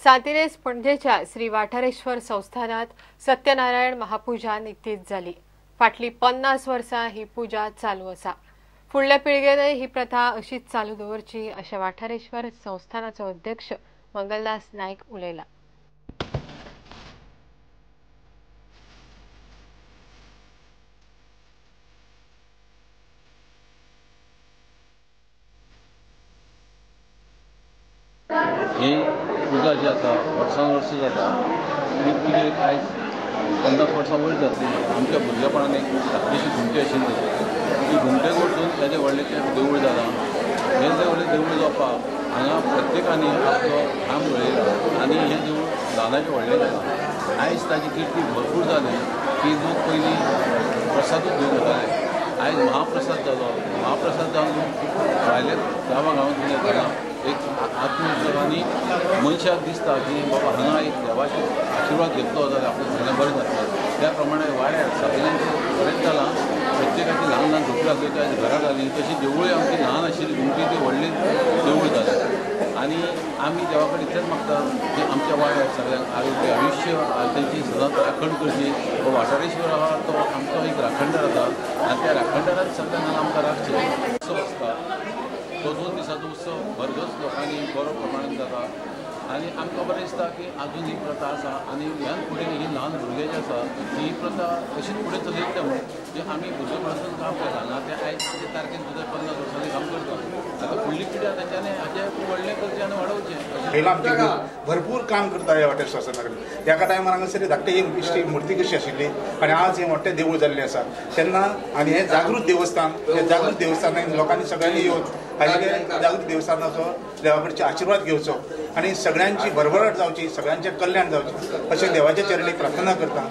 सातिरेस पणजेच्या श्री वाठारेश्वर संस्थानात सत्यनारायण महापूजा निकतीच जाली। फाटली 50 वर्सां ही पूजा चालू आसा। फुडल्या पिळगेनय ही प्रथा अशीच चालू दवरची अशें वाठारेश्वर संस्थानाचो अध्यक्ष मंगलदास नायक उलयला। ही पूजा जी आसा वर्सान वर्स जाता ती पुजेक आयज 50 वर्सां वयर जातली। आमच्या भुरगेपणान एक धाकटीशी घुमटी आशिल्ली, ती घुमटेक वचून ताजें व्हडलें देवूळ जालां। हें व्हडलें देवूळ जावपाक हांगा प्रत्येकानी आपलो काम घडयला आनी हें देवूळ ल्हानाचें व्हडलें जालां। आयज ताजी किर्ती भरपूर जाली की लोक पयलीं प्रसादूच घेवन येताले, आयज महाप्रसाद जालो। महाप्रसाद जावन लोक भायल्या गांवांत येताना एक आत्मविश्वासांनी मनशाक दिसता की बाबा हांगा एक देवाचो आशिर्वाद घेतलो जाल्यार आपलें सगळें बरें जातलें। त्या प्रमाणे वाड्यार सगळ्यांचें बरेंच जालां। प्रत्येकाची ल्हान ल्हान झोपडी आसली ती आयज घरां जाली, तशी देवूळय आमची ल्हान आशिल्ली घुमटी ती व्हडली देवूळ जालें। आनी आमी देवा कडेन इतलेंच मागतात की आमच्या वाड्यार सगळ्यांक आरोग्य आयुश्य तेंची सदांच राखण करची। हो वाठारेश्वर आहा तो आमचो एक राखणदार आसा आनी त्या राखणदारान सगळ्यांक आमकां राखचें। उत्सव आसता तो 2 दिसांचो उत्सव भरघोस लोकांनी बरो प्रमाणान जाता आनी आमकां बरें दिसता की आजून ही प्रथा आसा आनी ह्यान फुडें ही ल्हान भुरगे जे आसा ही प्रथा तशीच फुडें चलयतले म्हणून जे आमी भुरगेपणासून काम केलां हांगा ते आयज ते तारखेन सुद्दां 50 वर्सांनी काम करता। आतां फुडली पिढी तांच्यांनी हाचें व्हडलें करचें आनी वाडोवचें। पयलीं आमचे भरपूर काम करता ह्या वाठार शासनाकडे। त्या टायमार हांगासर धाकटी एक इश्टी मुर्ती कशी आशिल्ली आनी आज हें व्हडलें देवूळ जाल्लें आसा। तेन्ना आनी हें जागृत देवस्थान, हें जागृत देवस्थानाक लोकांनी सगळ्यांनी येवन हाजे जागृत देवस्थानाचो देवा कडचे आशिर्वाद घेवचो आनी सगळ्यांची भरभराट जावची, सगळ्यांचें कल्याण जावचें अशें देवाच्या चरणी प्रार्थना करता।